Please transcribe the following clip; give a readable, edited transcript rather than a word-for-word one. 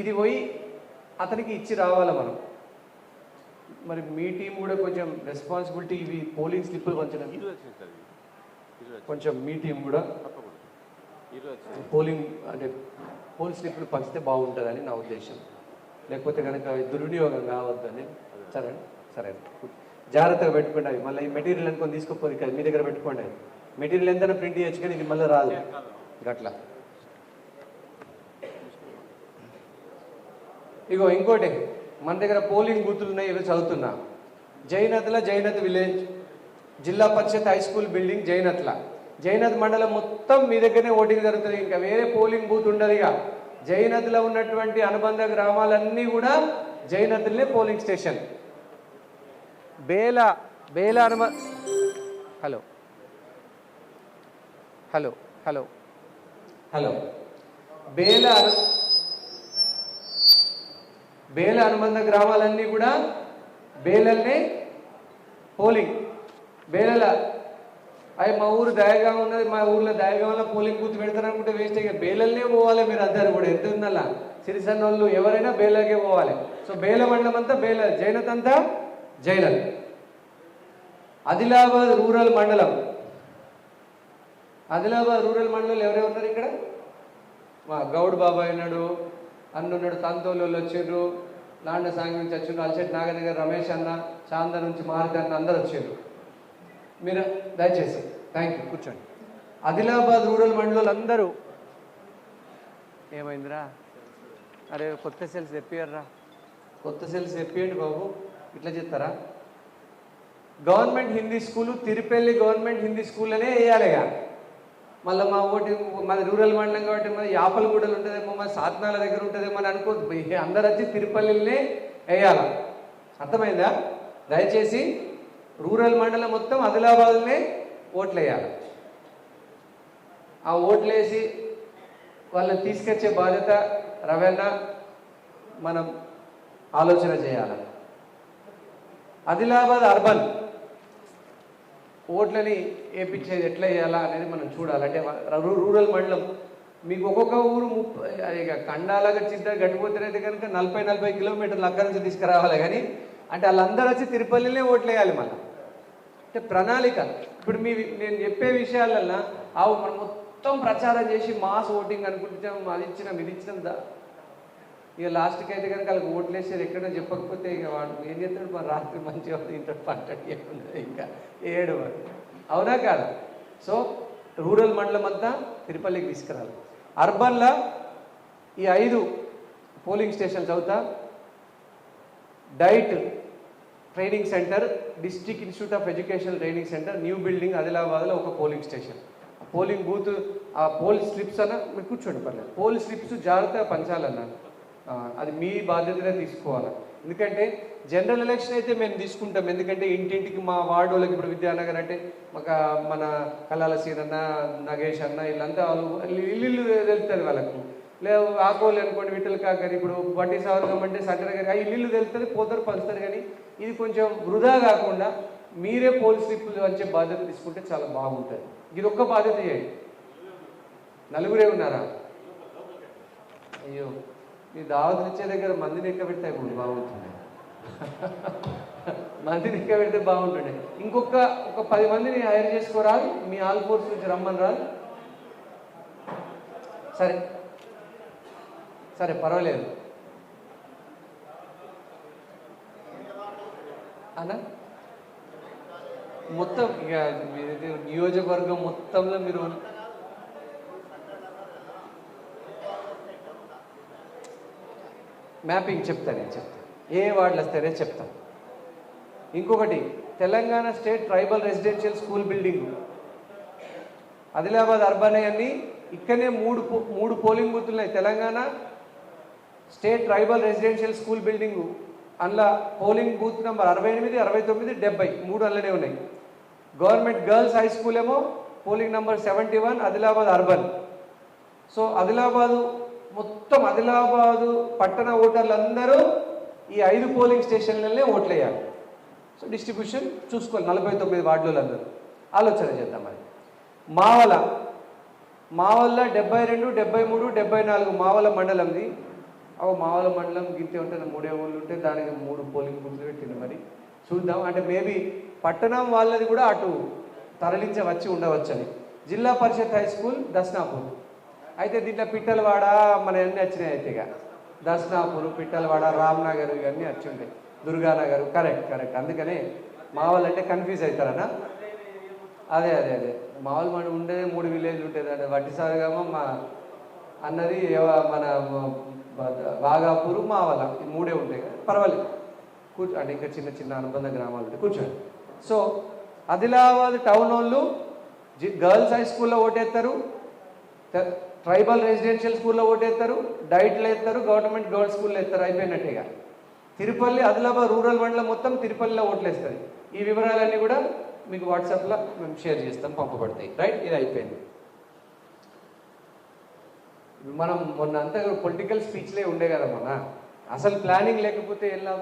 ఇది పోయి అతనికి ఇచ్చి రావాలి మనం. మరి మీ టీం కూడా కొంచెం రెస్పాన్సిబిలిటీ, ఇవి పోలింగ్ స్లిప్పులు కొంచెం మీ టీం కూడా పోలింగ్ అంటే పోల్ స్లిప్పులు పంచితే బాగుంటుందని నా ఉద్దేశం. లేకపోతే కనుక దుర్వినియోగం కావద్దని. సరే సరే, జాగ్రత్తగా పెట్టుకోండి. అవి మళ్ళీ మెటీరియల్ అనుకొని తీసుకోపోయి కదా, మీ దగ్గర పెట్టుకోండి. అవి మెటీరియల్ ఎంతైనా ప్రింట్ చేయొచ్చు కానీ ఇది మళ్ళీ రాదు గట్లా. ఇగో ఇంకోటి, మన దగ్గర పోలింగ్ బూతులు ఉన్నాయి, ఇవి చదువుతున్నా. జైనత్ విలేజ్, జిల్లా పరిషత్ హై స్కూల్ బిల్డింగ్ జైనత్ మండలం మొత్తం మీ దగ్గరనే ఓటింగ్ జరుగుతుంది. ఇంకా వేరే పోలింగ్ బూత్ ఉండదు. ఇక జైనత్లో ఉన్నటువంటి అనుబంధ గ్రామాలన్నీ కూడా జైనత్లనే పోలింగ్ స్టేషన్. బేల హలో హలో హలో హలో బేల అనుబంధ గ్రామాలన్నీ కూడా బేలల్నే పోలింగ్. బేలల అవి మా ఊరు దయగా ఉన్నది, మా ఊర్లో దయగాంలో పోలింగ్ బూత్ పెడతారు అనుకుంటే వేస్ట్. ఇక బేలల్నే పోవాలి మీరు అందరు కూడా. ఎంత ఉందల్లా సిరిసన్న వాళ్ళు ఎవరైనా బేలకే పోవాలి. సో బేల మండలం అంతా బేల, జైనత్ అంతా జైనత్. ఆదిలాబాద్ రూరల్ మండలం ఎవరెవరు ఉన్నారు ఇక్కడ? మా గౌడ్ బాబాయ్ ఉన్నాడు, అన్నున్నాడు, తంతోళ్ళు వచ్చిండ్రు, లాండ సాంగ్ నుంచి వచ్చిండ్రు, అల్సెట్ నాగనగర్ రమేష్ అన్న, చాంద నుంచి మారుతి అన్న, అందరు వచ్చిండ్రు. మీరు దయచేసి థ్యాంక్ యూ, కూర్చోండి. ఆదిలాబాద్ రూరల్ మండలం అందరూ ఏమైందిరా? అరే కొత్త సెల్స్ తెప్పియర్రా, కొత్త సెల్స్ తెప్పియండి బాబు. ఇట్లా చెప్తారా? Government Hindi school Tirupalli government Hindi school అనే వేయాలిగా. మళ్ళీ మా ఓటి మాది రూరల్ మండలం కాబట్టి మరి యాపలగూడలు ఉంటుందేమో, మరి సాత్నాల దగ్గర ఉంటుందేమో అని అనుకోవద్దు. అందరు వచ్చి తిరుపల్లినే వేయాల. అర్థమైందా? దయచేసి రూరల్ మండలం మొత్తం ఆదిలాబాద్నే ఓట్లు వేయాలి. ఆ ఓట్లు వేసి వాళ్ళని తీసుకొచ్చే బాధ్యత రవణ మనం ఆలోచన చేయాలి. ఆదిలాబాద్ అర్బన్ ఓట్లని వేయించేది ఎట్లా వేయాలా అనేది మనం చూడాలి. అంటే రూరల్ మండలం మీకు ఒక్కొక్క ఊరు ఇక కండాలాగా చిద్ద గట్టిపోతున్నైతే కనుక 40 కిలోమీటర్లు అక్కడి నుంచి తీసుకురావాలి. కానీ అంటే వాళ్ళందరూ వచ్చి తిరుపల్లినే ఓట్లు వేయాలి. మళ్ళీ అంటే ప్రణాళిక. ఇప్పుడు నేను చెప్పే విషయాలల్లో మనం మొత్తం ప్రచారం చేసి మాస్ ఓటింగ్ అనుకుంటాం, అది ఇచ్చినాం ఇది ఇచ్చినాం ఇక లాస్ట్కి అయితే కనుక వాళ్ళకి ఓట్లు వేసేది ఎక్కడో చెప్పకపోతే ఇక వాడు ఏం చేస్తాడు? మన రాత్రి మంచిగా ఇంత పంట ఇంకా 7 వరకు. అవునా కాదు? సో రూరల్ మండలం అంతా తిరుపల్లికి తీసుకురాలి. అర్బన్లో ఈ 5 పోలింగ్ స్టేషన్స్ అవుతా. Diet training centre, district institute of education training centre, new building ఆదిలాబాద్లో ఒక పోలింగ్ స్టేషన్. పోలింగ్ బూత్, ఆ పోల్ స్లిప్స్ అన్న మీరు కూర్చోండి పర్లేదు. పోల్ స్లిప్స్ జాగ్రత్తగా పంచాలన్నా, అది మీ బాధ్యతనే తీసుకోవాలి. ఎందుకంటే జనరల్ ఎలక్షన్ అయితే మేము తీసుకుంటాం. ఎందుకంటే ఇంటింటికి మా వార్డు వాళ్ళకి, ఇప్పుడు విద్యానగర్ అంటే మన కళాల సీన్ అన్న, నగేష్ అన్న, వీళ్ళంతా వాళ్ళు ఇల్లు తెలుస్తుంది వాళ్ళకు. లేదు ఆకోళ్ళు అనుకోండి, విఠల్ కాకరి, ఇప్పుడు బట్టి సావర్గం అంటే సక్కర గారి ఆ ఇల్లు తెలుస్తుంది, పోతారు పంచుతారు. కానీ ఇది కొంచెం వృధా కాకుండా మీరే పోల్ స్లిప్లు వచ్చే బాధ్యత తీసుకుంటే చాలా బాగుంటుంది. ఇది ఒక్క బాధ్యత చేయండి. నలుగురే ఉన్నారా? అయ్యో, మీ దావతులు ఇచ్చే దగ్గర మందిని ఎక్క పెడితే బాగుంటుంది. మందిని ఎక్క పెడితే బాగుంటుండే. ఒక 10 మందిని హైర్ చేసుకోరాదు, మీ ఆల్ ఫోర్స్ నుంచి రమ్మని రాదు. సరే సరే పర్వాలేదు అన్న. మొత్తం ఇక నియోజకవర్గం మొత్తంలో మీరు మ్యాపింగ్ చెప్తాను, ఏ వార్డులు వస్తారో చెప్తాను. ఇంకొకటి, Telangana state tribal residential school building Adilabad urban అన్ని ఇక్కడనే 3 పోలింగ్ బూత్లు ఉన్నాయి. Telangana state tribal residential school building అందులో పోలింగ్ బూత్ నెంబర్ 68, 69, 70 3 అందులోనే ఉన్నాయి. గవర్నమెంట్ గర్ల్స్ హై స్కూల్ ఏమో polling number 71 Adilabad urban. So Adilabad మొత్తం ఆదిలాబాదు పట్టణ ఓటర్లందరూ ఈ 5 పోలింగ్ స్టేషన్లనే ఓట్లు వేయాలి. సో డిస్ట్రిబ్యూషన్ చూసుకోవాలి. 49 వార్డులు అందరూ ఆలోచన చేద్దాం. మరి మావల 72, 73, 74 మావల మండలంది. మామూలు మండలం గిట్టే ఉంటే 3 ఊళ్ళు ఉంటే దానికి 3 పోలింగ్ బూత్లు పెట్టిండు. మరి చూద్దాం, అంటే మేబీ పట్టణం వాళ్ళది కూడా అటు తరలించవచ్చి ఉండవచ్చని. జిల్లా పరిషత్ హై స్కూల్ దస్నాపూర్. అయితే దీంట్లో పిట్టలవాడ మన అన్నీ వచ్చినాయి. అయితే ఇక దస్నాపూర్, పిట్టలవాడ, రామ్నగర్ ఇవన్నీ వచ్చి ఉంటాయి. దుర్గానగర్. కరెక్ట్. అందుకనే మా వాళ్ళు అంటే కన్ఫ్యూజ్ అవుతారనా? అదే మామూలు మనం ఉండేది 3 విలేజ్లు ఉంటుంది. అంటే వట్టిసారిగామో మా అన్నది మన బాగాపూరు మా వాళ్ళ ఈ 3 ఉంటాయి కదా, పర్వాలేదు అంటే ఇంకా చిన్న అనుబంధ గ్రామాలు ఉంటాయి. కూర్చోండి. సో ఆదిలాబాద్ టౌన్ వాళ్ళు గర్ల్స్ హై స్కూల్లో ఓటేస్తారు, ట్రైబల్ రెసిడెన్షియల్ స్కూల్లో ఓటేస్తారు, డైట్లో వేస్తారు, గవర్నమెంట్ గర్ల్స్ స్కూల్లో వేస్తారు. అయిపోయినట్టుగా తిరుపల్లి ఆదిలాబాద్ రూరల్ మండలం మొత్తం తిరుపల్లిలో ఓట్లేస్తుంది. ఈ వివరాలన్నీ కూడా మీకు వాట్సాప్లో మేము షేర్ చేస్తాం, పంపబడతాయి. రైట్, ఇది అయిపోయింది. మనం మొన్న అంతా పొలిటికల్ స్పీచ్లే ఉండే కదా. అసలు ప్లానింగ్ లేకపోతే ఎలా